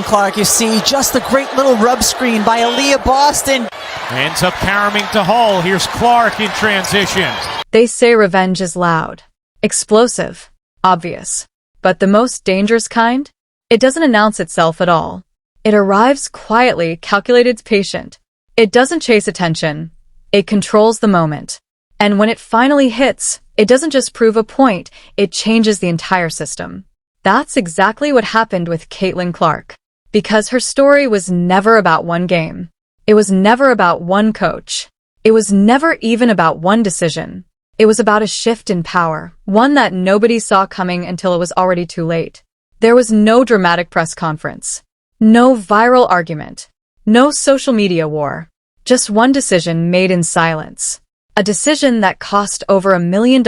Clark, you see just the great little rub screen by Aaliyah Boston. Ends up caroming to Hull. Here's Clark in transition. They say revenge is loud, explosive, obvious. But the most dangerous kind? It doesn't announce itself at all. It arrives quietly, calculated, patient. It doesn't chase attention. It controls the moment. And when it finally hits, it doesn't just prove a point, it changes the entire system. That's exactly what happened with Caitlin Clark. Because her story was never about one game. It was never about one coach. It was never even about one decision. It was about a shift in power, one that nobody saw coming until it was already too late. There was no dramatic press conference, no viral argument, no social media war, just one decision made in silence. A decision that cost over $1 million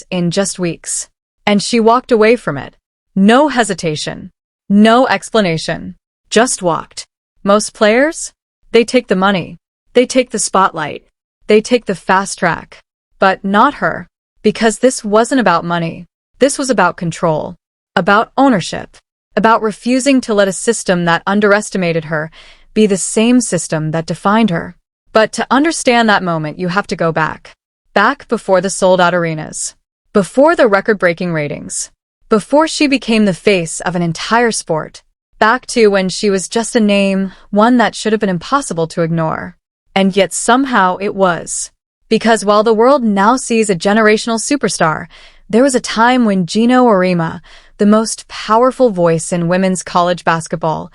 in just weeks. And she walked away from it. No hesitation, no explanation, just walked. Most players? They take the money, they take the spotlight, they take the fast track. But not her. Because this wasn't about money. This was about control. About ownership. About refusing to let a system that underestimated her be the same system that defined her. But to understand that moment, you have to go back. Back before the sold-out arenas. Before the record-breaking ratings. Before she became the face of an entire sport. Back to when she was just a name, one that should have been impossible to ignore. And yet somehow it was. Because while the world now sees a generational superstar, there was a time when Geno Auriemma, the most powerful voice in women's college basketball,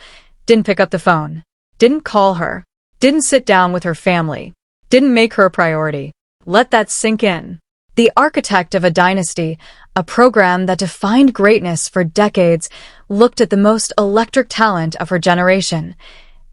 didn't pick up the phone, didn't call her, didn't sit down with her family, didn't make her a priority. Let that sink in. The architect of a dynasty, a program that defined greatness for decades, looked at the most electric talent of her generation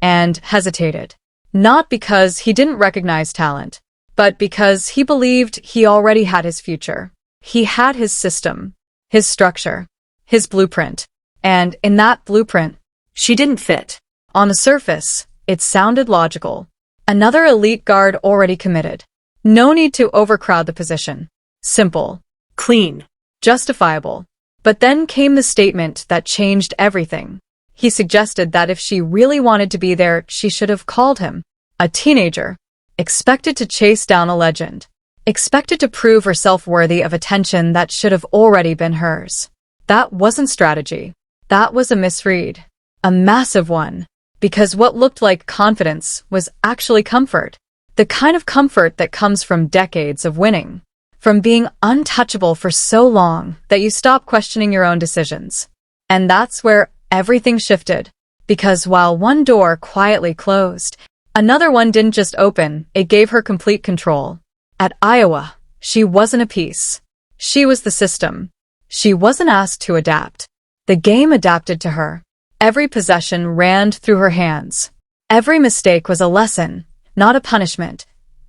and hesitated. Not because he didn't recognize talent, but because he believed he already had his future. He had his system, his structure, his blueprint. And in that blueprint, she didn't fit. On the surface, it sounded logical. Another elite guard already committed. No need to overcrowd the position. Simple, clean, justifiable. But then came the statement that changed everything. He suggested that if she really wanted to be there, she should have called him. A teenager. Expected to chase down a legend. Expected to prove herself worthy of attention that should have already been hers. That wasn't strategy. That was a misread. A massive one. Because what looked like confidence was actually comfort. The kind of comfort that comes from decades of winning. From being untouchable for so long that you stop questioning your own decisions. And that's where everything shifted. Because while one door quietly closed, another one didn't just open, it gave her complete control. At Iowa, she wasn't a piece. She was the system. She wasn't asked to adapt. The game adapted to her. Every possession ran through her hands. Every mistake was a lesson, not a punishment.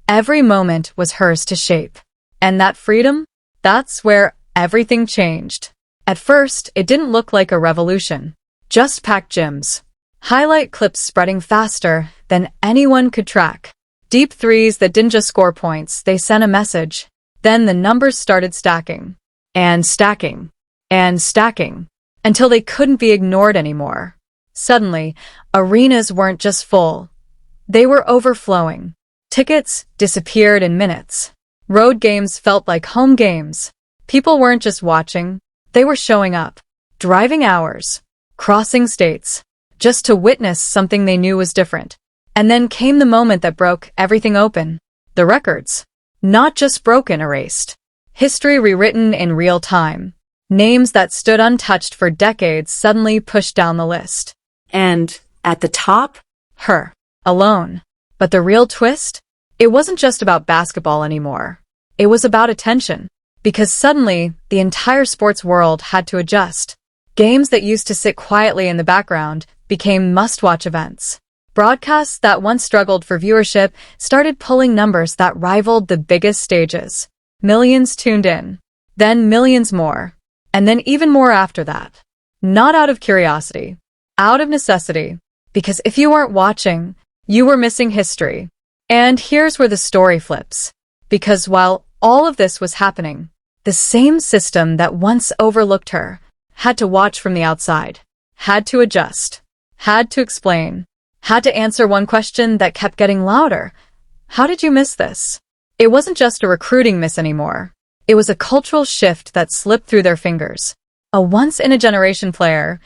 Every moment was hers to shape. And that freedom? That's where everything changed. At first, it didn't look like a revolution. Just packed gyms. Highlight clips spreading faster than anyone could track. Deep threes that didn't just score points, they sent a message. Then the numbers started stacking. And stacking. And stacking. Until they couldn't be ignored anymore. Suddenly, arenas weren't just full. They were overflowing. Tickets disappeared in minutes. Road games felt like home games. People weren't just watching, they were showing up. Driving hours. Crossing states. Just to witness something they knew was different. And then came the moment that broke everything open. The records. Not just broken, erased. History rewritten in real time. Names that stood untouched for decades suddenly pushed down the list. And at the top? Her. Alone. But the real twist? It wasn't just about basketball anymore. It was about attention. Because suddenly, the entire sports world had to adjust. Games that used to sit quietly in the background became must-watch events. Broadcasts that once struggled for viewership started pulling numbers that rivaled the biggest stages. Millions tuned in. Then millions more. And then even more after that. Not out of curiosity. Out of necessity. Because if you weren't watching, you were missing history. And here's where the story flips. Because while all of this was happening, the same system that once overlooked her had to watch from the outside, had to adjust, had to explain, had to answer one question that kept getting louder. How did you miss this? It wasn't just a recruiting miss anymore. It was a cultural shift that slipped through their fingers. A once-in-a-generation player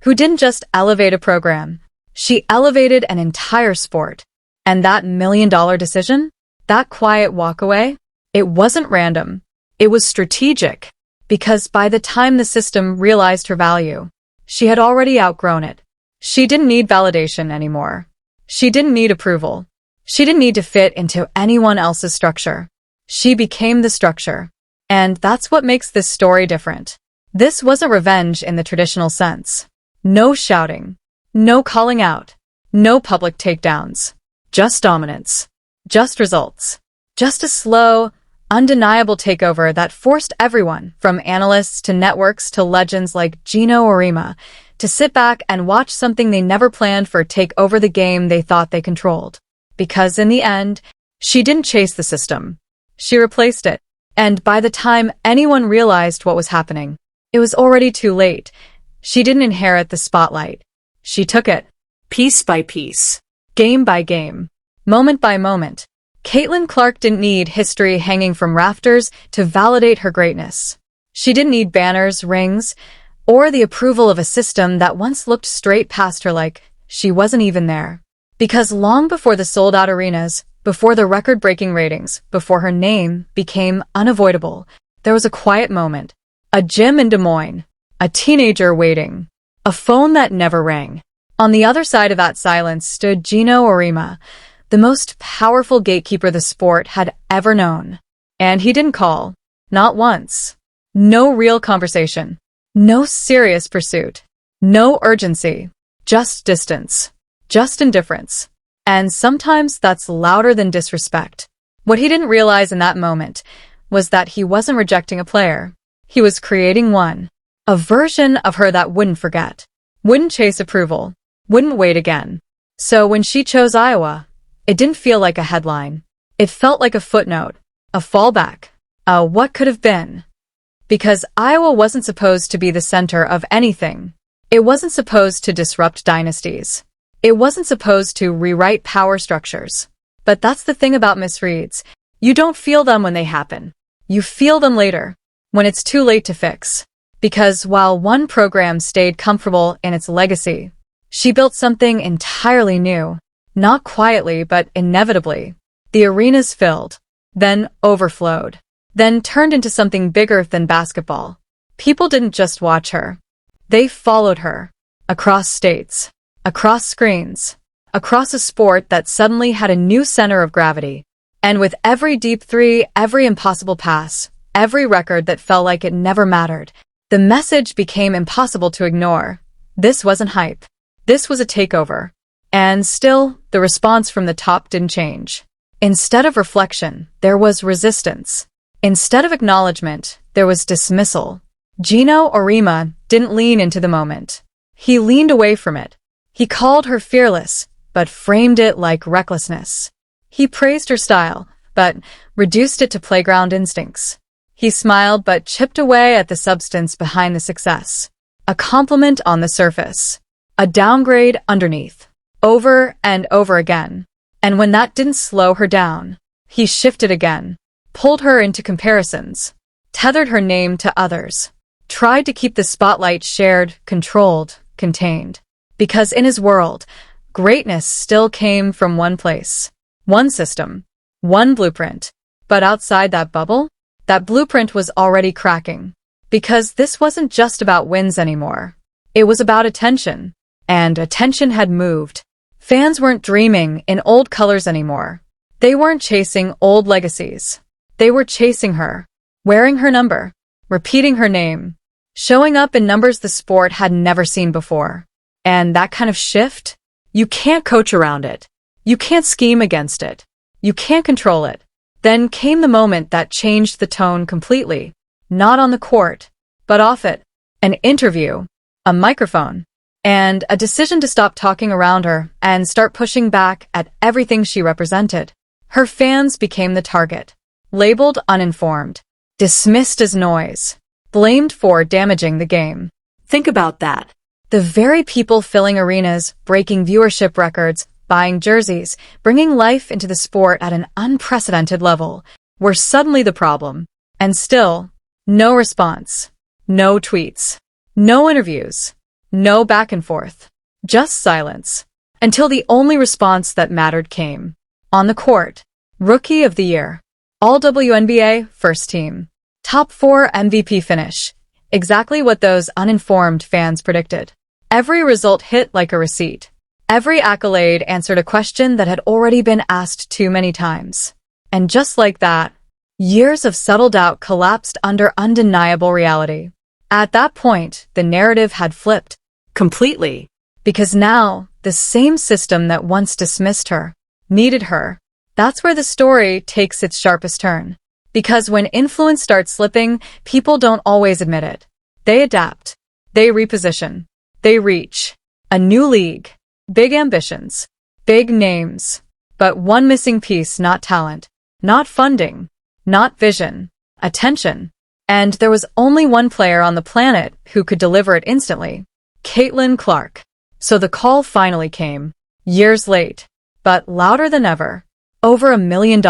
who didn't just elevate a program, she elevated an entire sport. And that million-dollar decision, that quiet walk-away, it wasn't random. It was strategic, because by the time the system realized her value, she had already outgrown it. She didn't need validation anymore. She didn't need approval. She didn't need to fit into anyone else's structure. She became the structure. And that's what makes this story different. This wasn't revenge in the traditional sense. No shouting. No calling out. No public takedowns. Just dominance. Just results. Just a slow, undeniable takeover that forced everyone, from analysts to networks to legends like Geno Auriemma, to sit back and watch something they never planned for take over the game they thought they controlled. Because in the end, she didn't chase the system. She replaced it. And by the time anyone realized what was happening, it was already too late. She didn't inherit the spotlight. She took it. Piece by piece. Game by game. Moment by moment. Caitlin Clark didn't need history hanging from rafters to validate her greatness. She didn't need banners, rings, or the approval of a system that once looked straight past her like she wasn't even there. Because long before the sold-out arenas, before the record-breaking ratings, before her name became unavoidable, there was a quiet moment. A gym in Des Moines. A teenager waiting. A phone that never rang. On the other side of that silence stood Geno Auriemma, the most powerful gatekeeper the sport had ever known. And he didn't call. Not once. No real conversation. No serious pursuit. No urgency. Just distance. Just indifference. And sometimes that's louder than disrespect. What he didn't realize in that moment was that he wasn't rejecting a player. He was creating one. A version of her that wouldn't forget. Wouldn't chase approval. Wouldn't wait again. So when she chose Iowa, it didn't feel like a headline. It felt like a footnote. A fallback. A what could have been. Because Iowa wasn't supposed to be the center of anything. It wasn't supposed to disrupt dynasties. It wasn't supposed to rewrite power structures. But that's the thing about misreads. You don't feel them when they happen. You feel them later, when it's too late to fix. Because while one program stayed comfortable in its legacy, she built something entirely new. Not quietly, but inevitably. The arenas filled, then overflowed, then turned into something bigger than basketball. People didn't just watch her. They followed her. Across states. Across screens. Across a sport that suddenly had a new center of gravity. And with every deep three, every impossible pass, every record that felt like it never mattered, the message became impossible to ignore. This wasn't hype. This was a takeover. And still, the response from the top didn't change. Instead of reflection, there was resistance. Instead of acknowledgement, there was dismissal. Geno Auriemma didn't lean into the moment. He leaned away from it. He called her fearless, but framed it like recklessness. He praised her style, but reduced it to playground instincts. He smiled but chipped away at the substance behind the success. A compliment on the surface. A downgrade underneath. Over and over again. And when that didn't slow her down, he shifted again. Pulled her into comparisons. Tethered her name to others. Tried to keep the spotlight shared, controlled, contained. Because in his world, greatness still came from one place. One system. One blueprint. But outside that bubble, that blueprint was already cracking. Because this wasn't just about wins anymore. It was about attention. And attention had moved. Fans weren't dreaming in old colors anymore. They weren't chasing old legacies. They were chasing her. Wearing her number. Repeating her name. Showing up in numbers the sport had never seen before. And that kind of shift, you can't coach around it. You can't scheme against it. You can't control it. Then came the moment that changed the tone completely. Not on the court, but off it. An interview. A microphone. And a decision to stop talking around her and start pushing back at everything she represented. Her fans became the target. Labeled uninformed. Dismissed as noise. Blamed for damaging the game. Think about that. The very people filling arenas, breaking viewership records, buying jerseys, bringing life into the sport at an unprecedented level, were suddenly the problem. And still, no response, no tweets, no interviews, no back and forth, just silence. Until the only response that mattered came. On the court, Rookie of the Year, All-WNBA First Team, Top 4 MVP finish, exactly what those uninformed fans predicted. Every result hit like a receipt. Every accolade answered a question that had already been asked too many times. And just like that, years of subtle doubt collapsed under undeniable reality. At that point, the narrative had flipped. Completely. Because now, the same system that once dismissed her, needed her. That's where the story takes its sharpest turn. Because when influence starts slipping, people don't always admit it. They adapt. They reposition. They reach. A new league. Big ambitions. Big names. But one missing piece, not talent. Not funding. Not vision. Attention. And there was only one player on the planet who could deliver it instantly. Caitlin Clark. So the call finally came. Years late. But louder than ever. Over $1 million.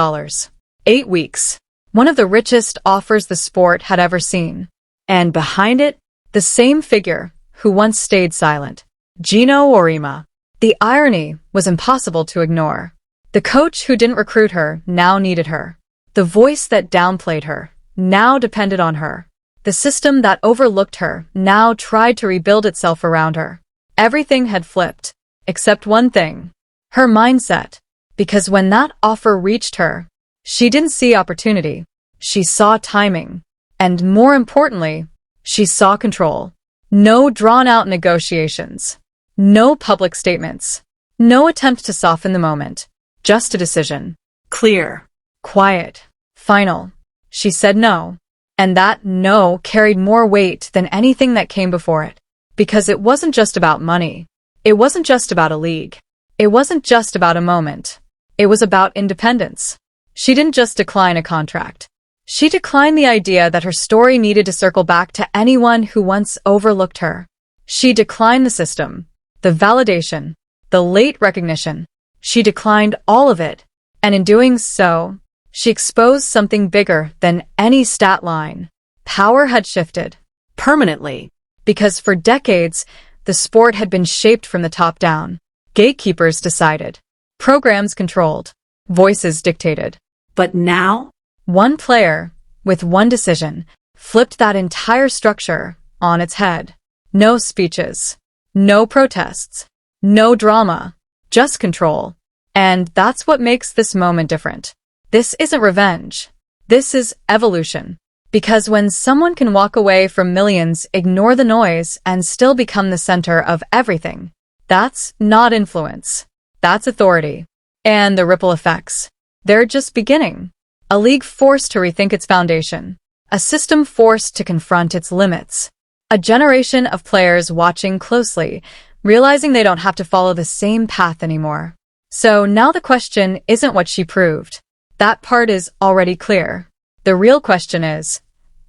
8 weeks. One of the richest offers the sport had ever seen. And behind it, the same figure who once stayed silent. Geno Auriemma. The irony was impossible to ignore. The coach who didn't recruit her now needed her. The voice that downplayed her now depended on her. The system that overlooked her now tried to rebuild itself around her. Everything had flipped, except one thing. Her mindset. Because when that offer reached her, she didn't see opportunity. She saw timing. And more importantly, she saw control. No drawn-out negotiations. No public statements. No attempt to soften the moment. Just a decision. Clear. Quiet. Final. She said no. And that no carried more weight than anything that came before it. Because it wasn't just about money. It wasn't just about a league. It wasn't just about a moment. It was about independence. She didn't just decline a contract. She declined the idea that her story needed to circle back to anyone who once overlooked her. She declined the system, the validation, the late recognition. She declined all of it. And in doing so, she exposed something bigger than any stat line. Power had shifted. Permanently. Because for decades, the sport had been shaped from the top down. Gatekeepers decided. Programs controlled. Voices dictated. But now? One player, with one decision, flipped that entire structure on its head. No speeches. No protests. No drama. Just control. And that's what makes this moment different. This isn't revenge. This is evolution. Because when someone can walk away from millions, ignore the noise, and still become the center of everything, that's not influence. That's authority. And the ripple effects. They're just beginning. A league forced to rethink its foundation. A system forced to confront its limits. A generation of players watching closely, realizing they don't have to follow the same path anymore. So now the question isn't what she proved. That part is already clear. The real question is,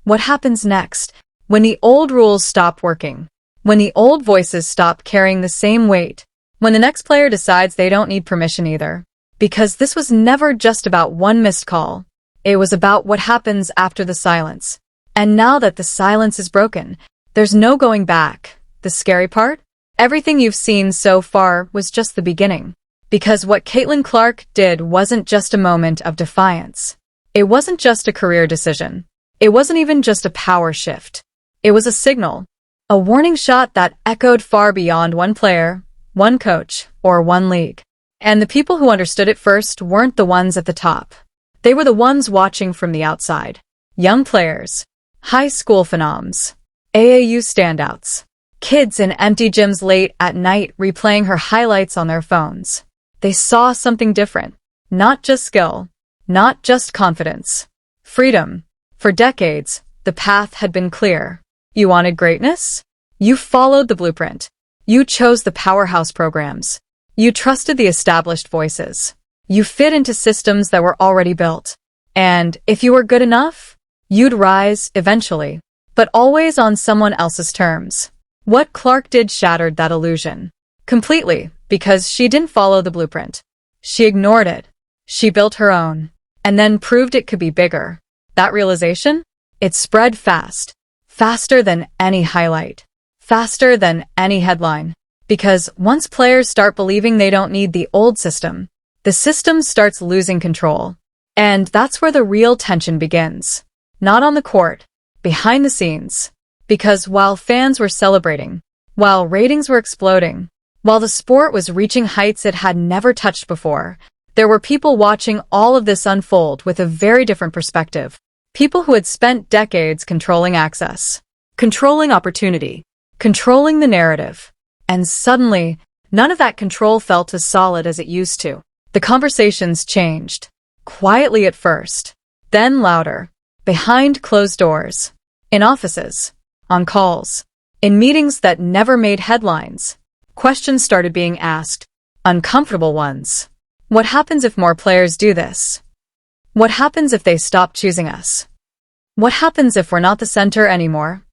what happens next when the old rules stop working? When the old voices stop carrying the same weight? When the next player decides they don't need permission either? Because this was never just about one missed call. It was about what happens after the silence. And now that the silence is broken, there's no going back. The scary part? Everything you've seen so far was just the beginning. Because what Caitlin Clark did wasn't just a moment of defiance. It wasn't just a career decision. It wasn't even just a power shift. It was a signal. A warning shot that echoed far beyond one player, one coach, or one league. And the people who understood it first weren't the ones at the top. They were the ones watching from the outside. Young players, high school phenoms, AAU standouts, kids in empty gyms late at night replaying her highlights on their phones. They saw something different. Not just skill, not just confidence. Freedom. For decades, the path had been clear. You wanted greatness? You followed the blueprint. You chose the powerhouse programs. You trusted the established voices. You fit into systems that were already built. And if you were good enough, you'd rise eventually, but always on someone else's terms. What Clark did shattered that illusion. Completely, because she didn't follow the blueprint. She ignored it. She built her own. And then proved it could be bigger. That realization? It spread fast. Faster than any highlight. Faster than any headline. Because once players start believing they don't need the old system, the system starts losing control. And that's where the real tension begins. Not on the court, behind the scenes. Because while fans were celebrating, while ratings were exploding, while the sport was reaching heights it had never touched before, there were people watching all of this unfold with a very different perspective. People who had spent decades controlling access, Controlling opportunity. controlling the narrative. And suddenly, none of that control felt as solid as it used to. The conversations changed. Quietly at first, then louder. Behind closed doors. In offices. On calls. In meetings that never made headlines. Questions started being asked. Uncomfortable ones. What happens if more players do this? What happens if they stop choosing us? What happens if we're not the center anymore?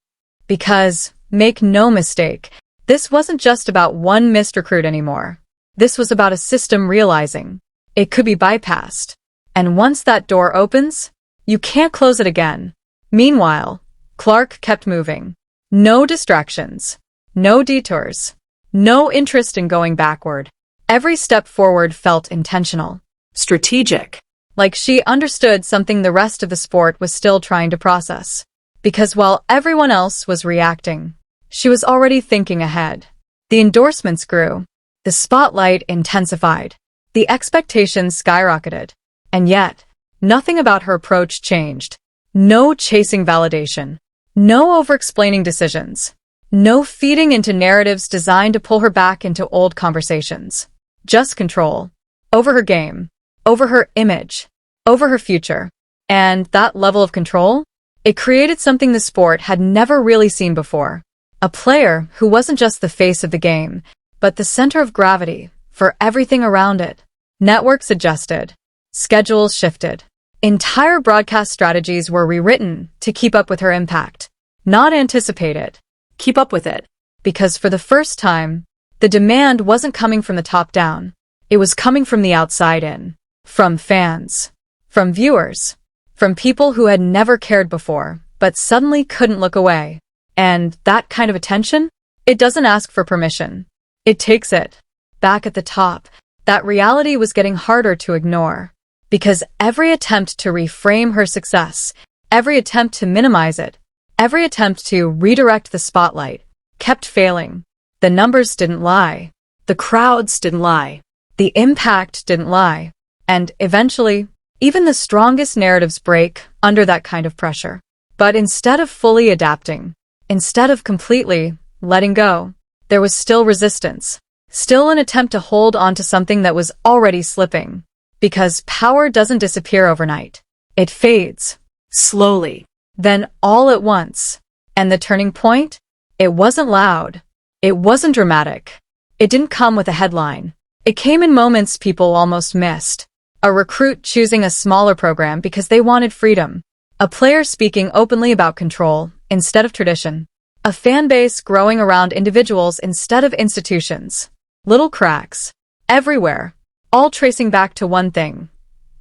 Because, make no mistake, this wasn't just about one missed recruit anymore. This was about a system realizing it could be bypassed. And once that door opens, you can't close it again. Meanwhile, Clark kept moving. No distractions. No detours. No interest in going backward. Every step forward felt intentional. Strategic. Like she understood something the rest of the sport was still trying to process. Because while everyone else was reacting, she was already thinking ahead. The endorsements grew. The spotlight intensified. The expectations skyrocketed. And yet, nothing about her approach changed. No chasing validation. No over-explaining decisions. No feeding into narratives designed to pull her back into old conversations. Just control. Over her game. Over her image. Over her future. And that level of control? It created something the sport had never really seen before. A player who wasn't just the face of the game, but the center of gravity for everything around it. Networks adjusted. Schedules shifted. Entire broadcast strategies were rewritten to keep up with her impact. Not anticipate it. Keep up with it. Because for the first time, the demand wasn't coming from the top down. It was coming from the outside in. From fans. From viewers. From people who had never cared before, but suddenly couldn't look away. And that kind of attention? It doesn't ask for permission. It takes it. Back at the top, that reality was getting harder to ignore. Because every attempt to reframe her success, every attempt to minimize it, every attempt to redirect the spotlight, kept failing. The numbers didn't lie. The crowds didn't lie. The impact didn't lie. And eventually, even the strongest narratives break under that kind of pressure. But instead of fully adapting, instead of completely letting go, there was still resistance. Still an attempt to hold on to something that was already slipping. Because power doesn't disappear overnight. It fades. Slowly. Then all at once. And the turning point? It wasn't loud. It wasn't dramatic. It didn't come with a headline. It came in moments people almost missed. A recruit choosing a smaller program because they wanted freedom. A player speaking openly about control instead of tradition. A fan base growing around individuals instead of institutions. Little cracks. Everywhere. All tracing back to one thing.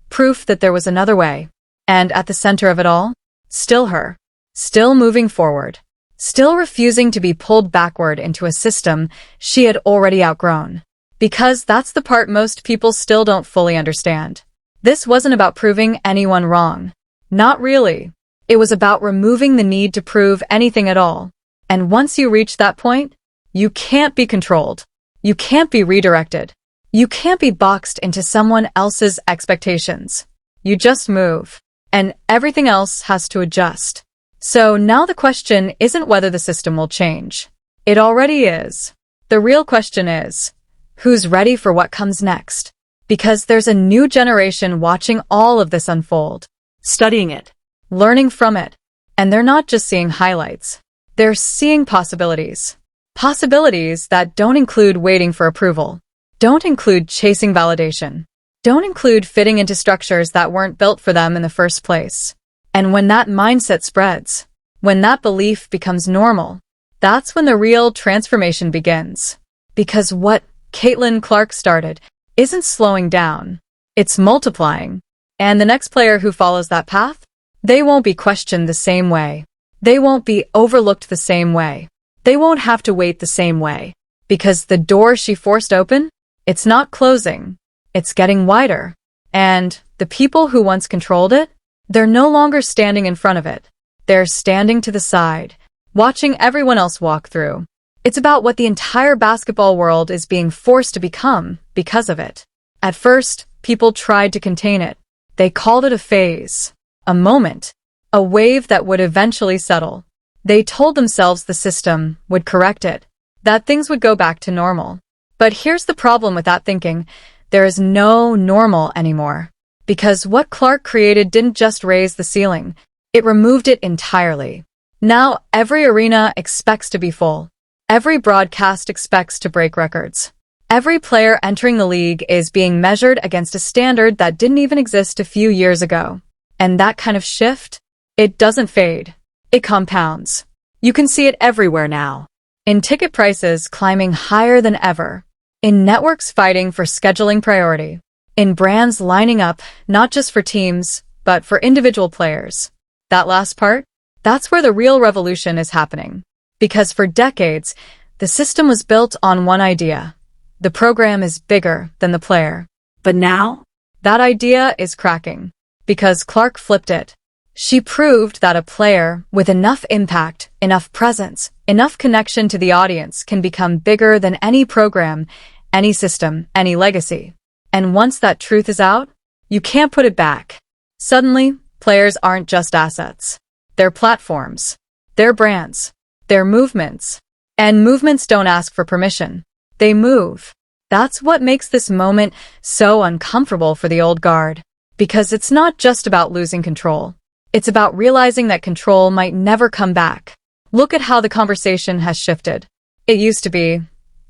Proof that there was another way. And at the center of it all, still her. Still moving forward. Still refusing to be pulled backward into a system she had already outgrown. Because that's the part most people still don't fully understand. This wasn't about proving anyone wrong. Not really. It was about removing the need to prove anything at all. And once you reach that point, you can't be controlled. You can't be redirected. You can't be boxed into someone else's expectations. You just move. And everything else has to adjust. So now the question isn't whether the system will change. It already is. The real question is, who's ready for what comes next? Because there's a new generation watching all of this unfold. Studying it. Learning from it. And they're not just seeing highlights. They're seeing possibilities. Possibilities that don't include waiting for approval. Don't include chasing validation. Don't include fitting into structures that weren't built for them in the first place. And when that mindset spreads, when that belief becomes normal, That's when the real transformation begins. Because what Caitlin Clark started isn't slowing down. It's multiplying. And the next player who follows that path, they won't be questioned the same way. They won't be overlooked the same way. They won't have to wait the same way. Because the door she forced open, it's not closing. It's getting wider. And the people who once controlled it, they're no longer standing in front of it. They're standing to the side, watching everyone else walk through. It's about what the entire basketball world is being forced to become because of it. At first, people tried to contain it. They called it a phase, a moment, a wave that would eventually settle. They told themselves the system would correct it, that things would go back to normal. But here's the problem with that thinking. There is no normal anymore. Because what Clark created didn't just raise the ceiling, it removed it entirely. Now every arena expects to be full. Every broadcast expects to break records. Every player entering the league is being measured against a standard that didn't even exist a few years ago. And that kind of shift, it doesn't fade. It compounds. You can see it everywhere now. In ticket prices climbing higher than ever. In networks fighting for scheduling priority. In brands lining up not just for teams, but for individual players. That last part, that's where the real revolution is happening. Because for decades, the system was built on one idea. The program is bigger than the player. But now, that idea is cracking. Because Clark flipped it. She proved that a player with enough impact, enough presence, enough connection to the audience can become bigger than any program, any system, any legacy. And once that truth is out, you can't put it back. Suddenly, players aren't just assets. They're platforms. They're brands. They're movements. And movements don't ask for permission. They move. That's what makes this moment so uncomfortable for the old guard. Because it's not just about losing control. It's about realizing that control might never come back. Look at how the conversation has shifted. It used to be,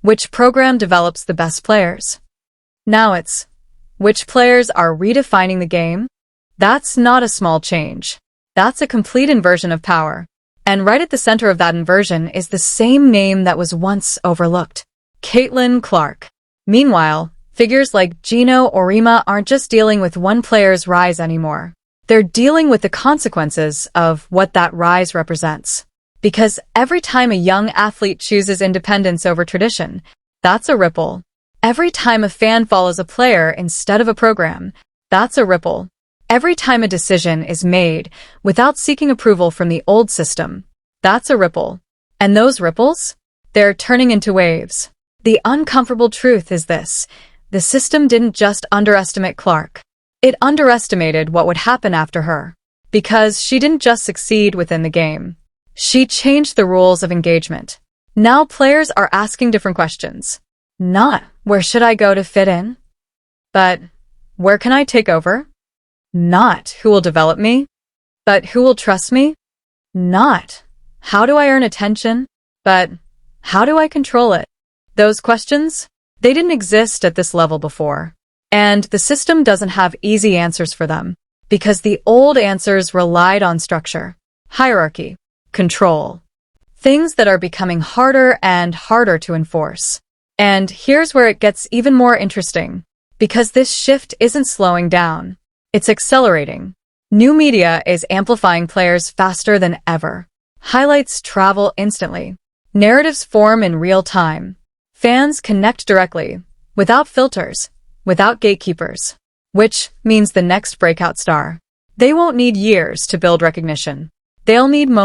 which program develops the best players? Now it's, which players are redefining the game? That's not a small change. That's a complete inversion of power. And right at the center of that inversion is the same name that was once overlooked. Caitlin Clark. Meanwhile, figures like Geno Auriemma aren't just dealing with one player's rise anymore. They're dealing with the consequences of what that rise represents. Because every time a young athlete chooses independence over tradition, that's a ripple. Every time a fan follows a player instead of a program, that's a ripple. Every time a decision is made without seeking approval from the old system, that's a ripple. And those ripples? They're turning into waves. The uncomfortable truth is this. The system didn't just underestimate Clark. It underestimated what would happen after her. Because she didn't just succeed within the game. She changed the rules of engagement. Now players are asking different questions. Not, where should I go to fit in? But, where can I take over? Not, who will develop me? But who will trust me? Not, how do I earn attention? But, how do I control it? Those questions, they didn't exist at this level before. And the system doesn't have easy answers for them. Because the old answers relied on structure, hierarchy, control. Things that are becoming harder and harder to enforce. And here's where it gets even more interesting. Because this shift isn't slowing down. It's accelerating. New media is amplifying players faster than ever. Highlights travel instantly. Narratives form in real time. Fans connect directly, without filters, without gatekeepers. Which means the next breakout star. They won't need years to build recognition. They'll need moments.